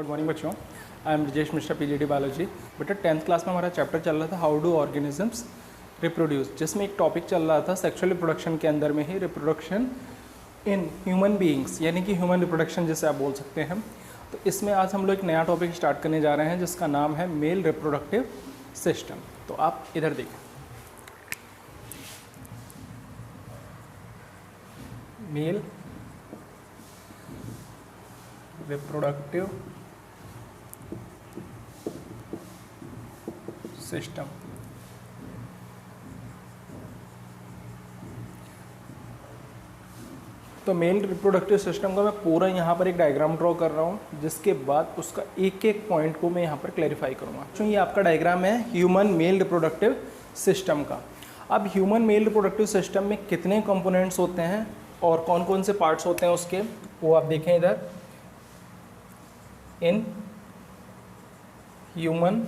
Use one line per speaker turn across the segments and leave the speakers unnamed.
Good morning बच्चों, I am Brajesh Mishra PGT biology. बेटा 10th class में हमारा चैप्टर चल रहा था हाउ डू ऑर्गेनिजम्स रिप्रोड्यूस, जिसमें एक टॉपिक चल रहा था सेक्सुअल रिप्रोडक्शन के अंदर में ही रिप्रोडक्शन इन ह्यूमन बीइंग्स, यानी कि ह्यूमन रिप्रोडक्शन जिसे आप बोल सकते हैं। तो इसमें आज हम लोग एक नया टॉपिक स्टार्ट करने जा रहे हैं जिसका नाम है मेल रिप्रोडक्टिव सिस्टम। तो आप इधर देखें, मेल रिप्रोडक्टिव सिस्टम। तो मेल रिप्रोडक्टिव सिस्टम का मैं पूरा यहाँ पर एक डायग्राम ड्रॉ कर रहा हूँ, जिसके बाद उसका एक एक पॉइंट को मैं यहाँ पर क्लैरिफाई करूँगा। तो ये आपका डायग्राम है ह्यूमन मेल रिप्रोडक्टिव सिस्टम का। अब ह्यूमन मेल रिप्रोडक्टिव सिस्टम में कितने कंपोनेंट्स होते हैं और कौन कौन से पार्ट्स होते हैं उसके, वो आप देखें इधर। In human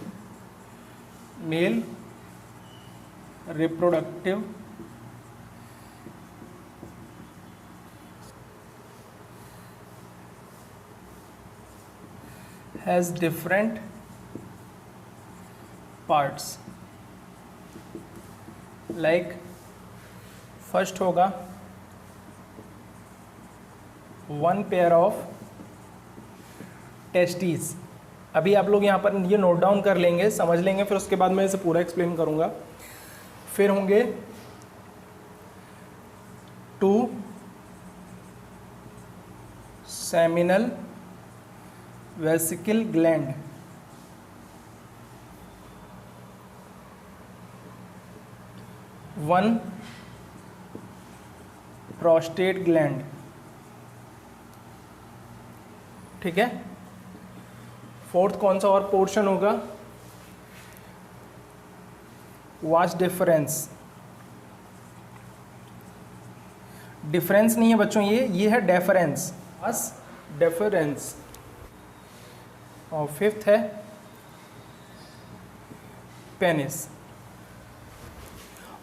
male reproductive has different parts, like first होगा one pair of testes। अभी आप लोग यहाँ पर ये नोट डाउन कर लेंगे, समझ लेंगे, फिर उसके बाद मैं इसे पूरा एक्सप्लेन करूँगा। फिर होंगे 2 seminal vesicle gland, 1 prostate gland. ठीक है। फोर्थ कौन सा और पोर्शन होगा, वास डिफरेंस। डिफरेंस नहीं है बच्चों, ये है डेफरेंस, वास डिफरेंस। और फिफ्थ है पेनिस।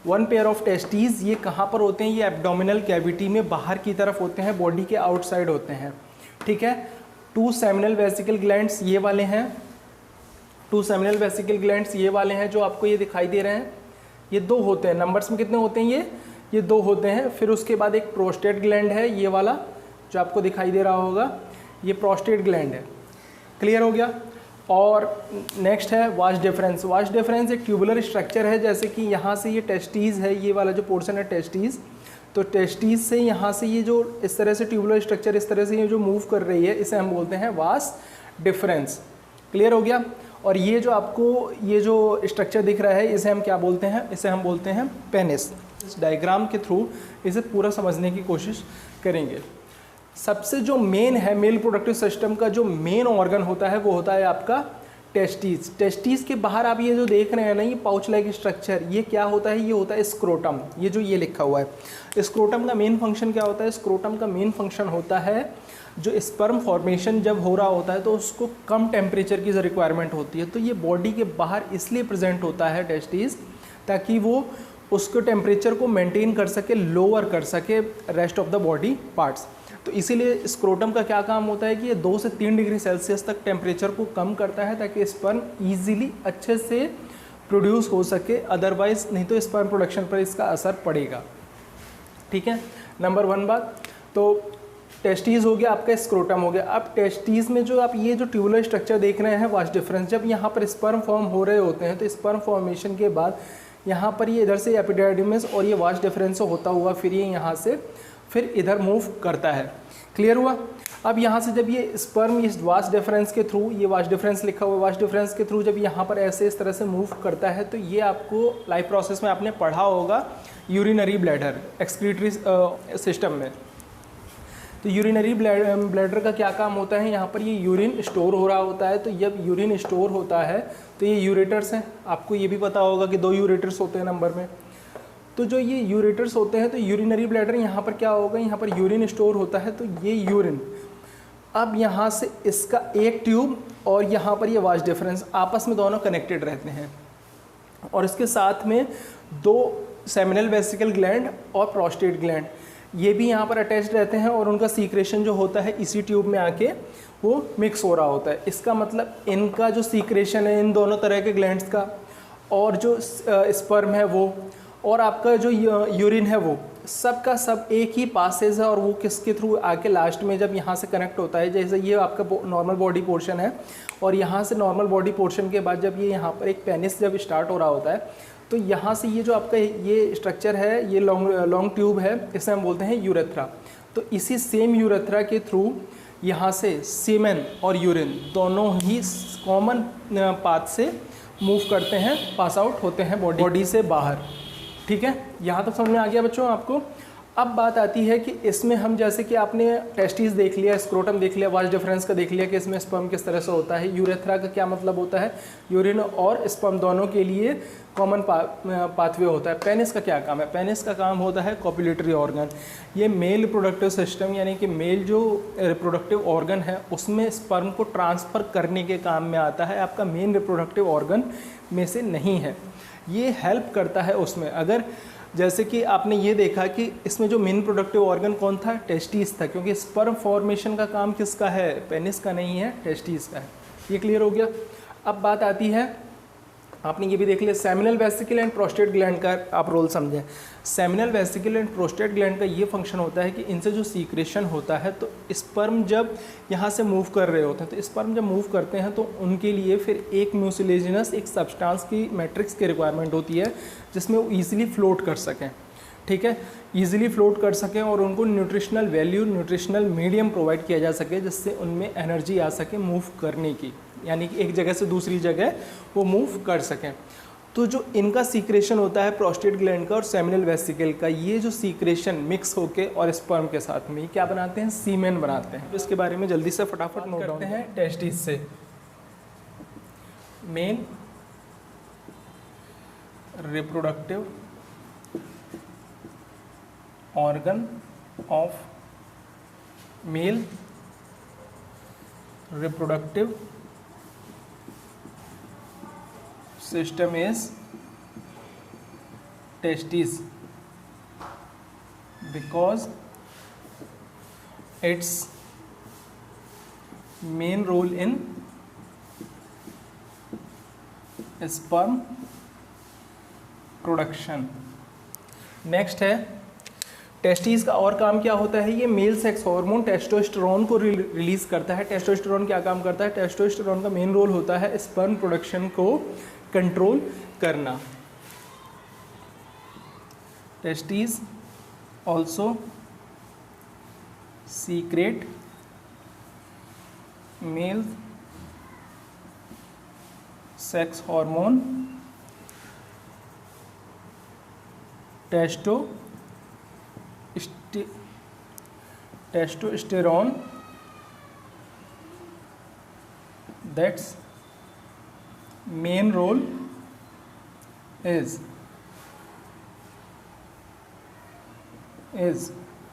1 पेयर ऑफ टेस्टीज, ये कहाँ पर होते हैं, ये एब्डोमिनल कैविटी में बाहर की तरफ होते हैं, बॉडी के आउटसाइड होते हैं। ठीक है। 2 सेमिनल वेसिकल ग्लैंड्स ये वाले हैं, 2 सेमिनल वेसिकल ग्लैंड्स ये वाले हैं जो आपको ये दिखाई दे रहे हैं। ये 2 होते हैं, नंबर्स में कितने होते हैं ये 2 होते हैं। फिर उसके बाद एक प्रोस्टेट ग्लैंड है, ये वाला जो आपको दिखाई दे रहा होगा, ये प्रोस्टेट ग्लैंड है। क्लियर हो गया। और नेक्स्ट है वास डिफरेंस। वास डिफरेंस एक ट्यूबुलर स्ट्रक्चर है, जैसे कि यहाँ से ये टेस्टीज है, ये वाला जो पोर्शन है टेस्टीज, तो टेस्टीज से यहाँ से ये जो इस तरह से ट्यूबुलर स्ट्रक्चर इस तरह से ये जो मूव कर रही है, इसे हम बोलते हैं वास डिफरेंस। क्लियर हो गया। और ये जो आपको ये जो स्ट्रक्चर दिख रहा है, इसे हम क्या बोलते हैं, इसे हम बोलते हैं पेनिस। इस डायग्राम के थ्रू इसे पूरा समझने की कोशिश करेंगे। सबसे जो मेन है मेल रिप्रोडक्टिव सिस्टम का, जो मेन ऑर्गन होता है वो होता है आपका टेस्टीज। टेस्टीज के बाहर आप ये जो देख रहे हैं ना, ये पाउच लाइक स्ट्रक्चर, ये क्या होता है, ये होता है स्क्रोटम। ये जो ये लिखा हुआ है, स्क्रोटम का मेन फंक्शन क्या होता है, स्क्रोटम का मेन फंक्शन होता है जो स्पर्म फॉर्मेशन जब हो रहा होता है तो उसको कम टेम्परेचर की रिक्वायरमेंट होती है, तो ये बॉडी के बाहर इसलिए प्रेजेंट होता है टेस्टीज, ताकि वो उसको टेम्परेचर को मेंटेन कर सके, लोअर कर सके rest of the body parts. तो इसीलिए स्क्रोटम का क्या काम होता है कि ये 2 से 3 डिग्री सेल्सियस तक टेम्परेचर को कम करता है, ताकि स्पर्म ईजिली अच्छे से प्रोड्यूस हो सके, अदरवाइज नहीं तो स्पर्म प्रोडक्शन पर इसका असर पड़ेगा। ठीक है, नंबर 1 बात। तो टेस्टीज हो गया, आपका स्क्रोटम हो गया। अब टेस्टीज में जो आप ये जो ट्यूबुलर स्ट्रक्चर देख रहे हैं वास डिफरेंस, जब यहाँ पर स्पर्म फॉर्म हो रहे होते हैं तो स्पर्म फॉर्मेशन के बाद यहाँ पर ये इधर से एपिडर्मिस और ये वास डिफरेंस होता हुआ फिर ये यहाँ से फिर इधर मूव करता है। क्लियर हुआ। अब यहाँ से जब ये स्पर्म इस वास डिफरेंस के थ्रू, ये वास डिफरेंस लिखा हुआ है, वास डिफरेंस के थ्रू जब यहाँ पर ऐसे इस तरह से मूव करता है, तो ये आपको लाइफ प्रोसेस में आपने पढ़ा होगा यूरिनरी ब्लैडर एक्सक्रीटरी सिस्टम में। तो यूरिनरी ब्लैडर का क्या काम होता है, यहाँ पर ये यूरिन स्टोर हो रहा होता है। तो जब यूरिन स्टोर होता है तो ये यूरेटर्स हैं, आपको ये भी पता होगा कि 2 यूरेटर्स होते हैं नंबर में। तो जो ये यूरेटर्स होते हैं, तो यूरिनरी ब्लैडर यहाँ पर क्या होगा, यहाँ पर यूरिन स्टोर होता है, तो ये यूरिन अब यहाँ से इसका एक ट्यूब और यहाँ पर ये वास डिफरेंस आपस में दोनों कनेक्टेड रहते हैं, और इसके साथ में 2 सेमिनल वेसिकल ग्लैंड और प्रोस्टेट ग्लैंड ये भी यहाँ पर अटैच रहते हैं, और उनका सीक्रेशन जो होता है इसी ट्यूब में आके वो मिक्स हो रहा होता है। इसका मतलब इनका जो सीक्रेशन है इन दोनों तरह के ग्लैंड्स का, और जो स्पर्म है वो, और आपका जो यूरिन है वो, सब का सब एक ही पासेज है, और वो किसके थ्रू आके लास्ट में जब यहाँ से कनेक्ट होता है, जैसे ये आपका नॉर्मल बॉडी पोर्शन है, और यहाँ से नॉर्मल बॉडी पोर्शन के बाद जब ये यहाँ पर एक पेनिस जब स्टार्ट हो रहा होता है, तो यहाँ से ये जो आपका ये स्ट्रक्चर है, ये लॉन्ग ट्यूब है, इसे हम बोलते हैं यूरेथ्रा। तो इसी सेम यूरेथ्रा के थ्रू यहाँ से सीमेन और यूरिन दोनों ही कॉमन पाथ से मूव करते हैं, पास आउट होते हैं बॉडी से बाहर। ठीक है, यहाँ तक समझ में आ गया बच्चों आपको। अब बात आती है कि इसमें हम, जैसे कि आपने टेस्टिस देख लिया, स्क्रोटम देख लिया, वाज डिफरेंस का देख लिया कि इसमें स्पर्म किस तरह से होता है, यूरेथ्रा का क्या मतलब होता है, यूरिन और स्पर्म दोनों के लिए कॉमन पाथवे होता है। पेनिस का क्या काम है, पेनिस का काम होता है कॉपुलेटरी ऑर्गन। ये मेल रिप्रोडक्टिव सिस्टम, यानी कि मेल जो रिप्रोडक्टिव ऑर्गन है उसमें स्पर्म को ट्रांसफ़र करने के काम में आता है, आपका मेन रिप्रोडक्टिव ऑर्गन में से नहीं है। ये हेल्प करता है उसमें। अगर जैसे कि आपने ये देखा कि इसमें जो मेन प्रोडक्टिव ऑर्गन कौन था, टेस्टिस था, क्योंकि स्पर्म फॉर्मेशन का काम किसका है, पेनिस का नहीं है, टेस्टिस का है। ये क्लियर हो गया। अब बात आती है, आपने ये भी देख लिया seminal vesicle and prostate gland का आप रोल समझें। Seminal vesicle and prostate gland का ये फंक्शन होता है कि इनसे जो सीक्रेशन होता है, तो स्पर्म जब यहाँ से मूव कर रहे होते हैं, तो स्पर्म जब मूव करते हैं तो उनके लिए फिर एक म्यूसिलेजिनस एक सब्सटेंस की मैट्रिक्स की रिक्वायरमेंट होती है, जिसमें वो ईजिली फ्लोट कर सकें। ठीक है, ईजिली फ्लोट कर सकें और उनको nutritional value, nutritional medium provide किया जा सके, जिससे उनमें एनर्जी आ सके मूव करने की, यानी कि एक जगह से दूसरी जगह वो मूव कर सकें। तो जो इनका सीक्रेशन होता है प्रोस्टेट ग्लैंड का और सेमिनल वेसिकल का, ये जो सीक्रेशन मिक्स होके और स्पर्म के साथ में क्या बनाते हैं, सीमेन बनाते हैं। तो इसके बारे में जल्दी से फटाफट नोट करते हैं। टेस्टिस से main reproductive organ of male reproductive system is testes, because its main role in sperm production. Next है टेस्टिस का और काम क्या होता है, ये मेल सेक्स हार्मोन टेस्टोस्टेरोन को रिलीज करता है। टेस्टोस्टेरोन क्या काम करता है, टेस्टोस्टेरोन का मेन रोल होता है स्पर्म प्रोडक्शन को कंट्रोल करना। Testis also secret male sex hormone testosterone that's main role is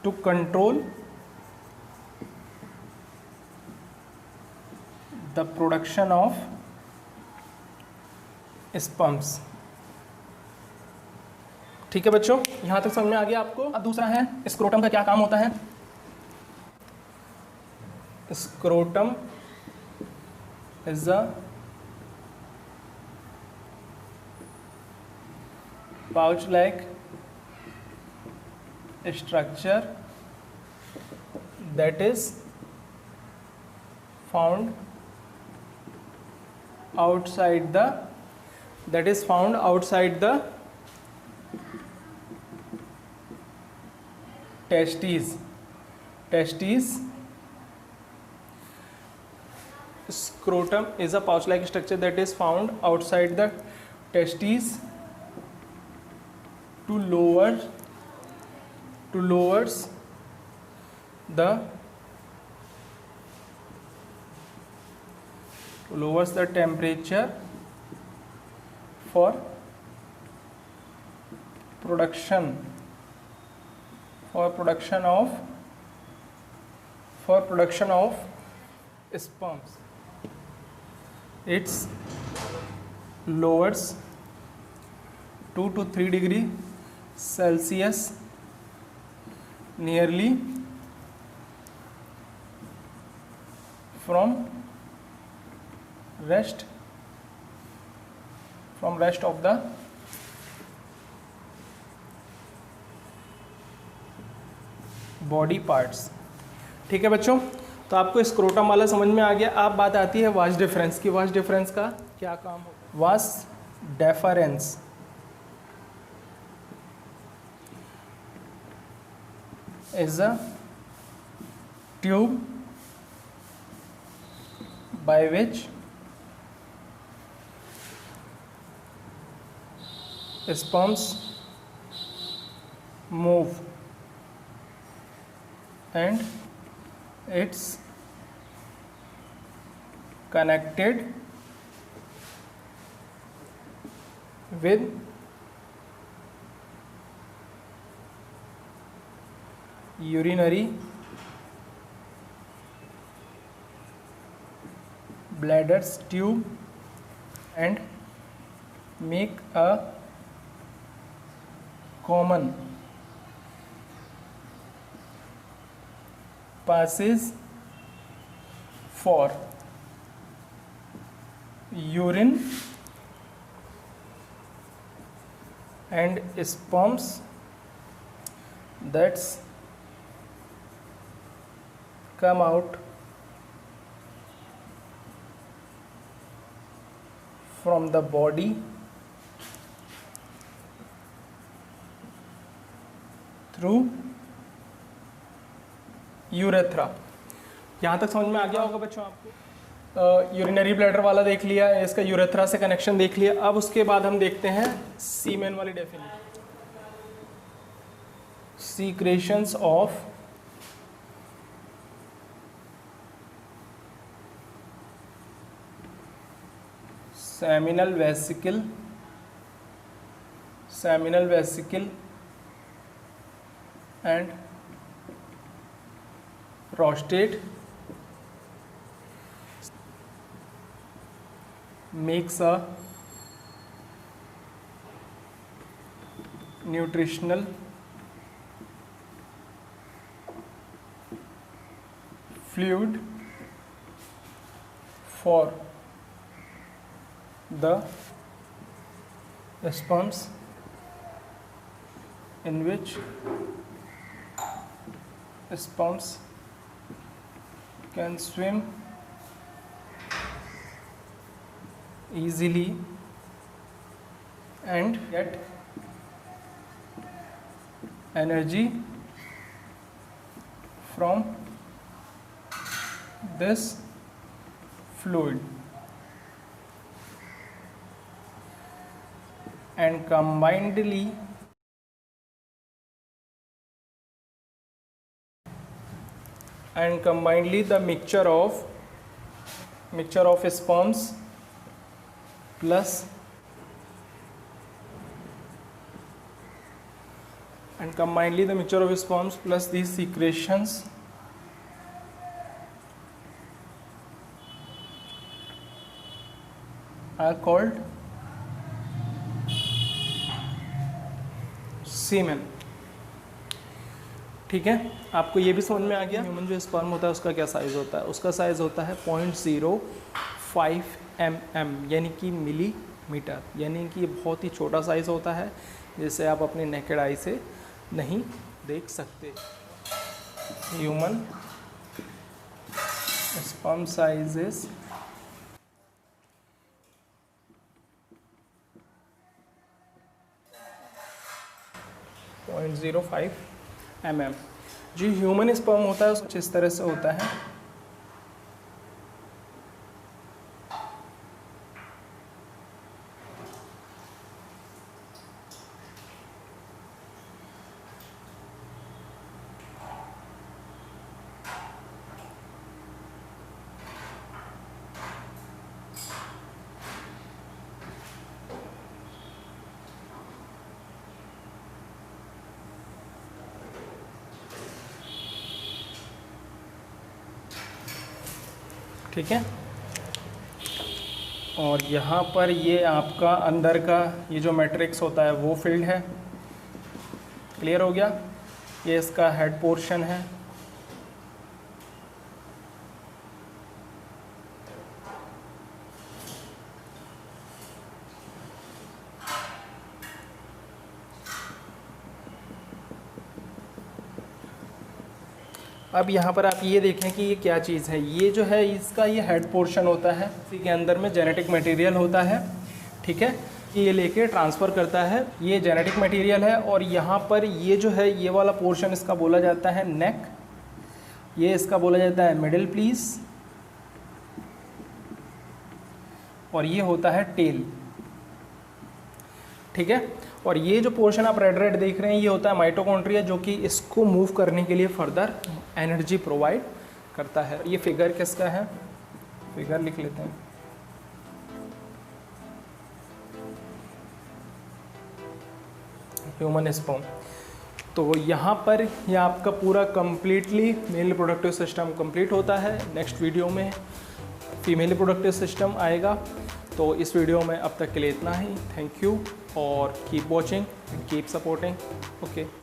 to control the production of sperms। ठीक है बच्चों, यहाँ तक समझ में आ गया आपको। अब दूसरा है स्क्रोटम का क्या काम होता है। Scrotum is a pouch like structure that is found outside the testes. Scrotum is a pouch-like structure that is found outside the testes to lowers the temperature for production of sperms. It lowers 2 to 3 degree Celsius, nearly from rest of the body parts. ठीक है बच्चों, तो आपको scrotum वाला समझ में आ गया। अब बात आती है वास डिफरेंस की। वास डिफरेंस का क्या काम होता है? Vas deferens is a tube by which sperms move and it's connected with urinary bladder's tube and make a common passage for urine and sperms that's come out from the body through urethra. यहाँ तक समझ में आ गया होगा बच्चों आपको। Urinary bladder वाला देख लिया, इसका यूरेथ्रा से कनेक्शन देख लिया। अब उसके बाद हम देखते हैं सीमेन वाली definition. Secretions of seminal vesicle and prostate makes a nutritional fluid for the sperms in which sperms can swim easily and get energy from this fluid and combinedly the mixture of sperms plus these secretions are called सीमेन। ठीक है, आपको ये भी समझ में आ गया। Human जो sperm होता है उसका क्या साइज़ होता है? उसका साइज़ होता है 0.05 mm यानी कि मिलीमीटर, यानी कि ये बहुत ही छोटा साइज़ होता है जिसे आप अपने नेकेड आई से नहीं देख सकते। Human sperm size is 0.05 mm। जो ह्यूमन स्पर्म होता है कुछ इस तरह से होता है। ठीक है, और यहाँ पर ये आपका अंदर का ये जो मैट्रिक्स होता है वो फील्ड है। क्लियर हो गया? ये इसका हेड पोर्शन है अब यहाँ पर आप ये देखें कि ये क्या चीज़ है। ये जो है इसका ये हेड पोर्शन होता है, इसी के अंदर में जेनेटिक मटेरियल होता है, ठीक है। ये लेके ट्रांसफ़र करता है, ये जेनेटिक मटेरियल है। और यहाँ पर ये जो है ये वाला पोर्शन इसका बोला जाता है नेक, ये इसका बोला जाता है मिडिल पीस, और ये होता है टेल, ठीक है। और ये जो पोर्शन आप रेड रेड देख रहे हैं ये होता है माइटोकॉन्ड्रिया, जो कि इसको मूव करने के लिए फर्दर एनर्जी प्रोवाइड करता है। ये फिगर किसका है, फिगर लिख लेते हैं। Human sperm. तो यहाँ पर ये आपका पूरा completely male reproductive system complete होता है। नेक्स्ट वीडियो में फीमेल रिप्रोडक्टिव सिस्टम आएगा। तो इस वीडियो में अब तक के लिए इतना ही। थैंक यू और keep watching and keep supporting. Okay.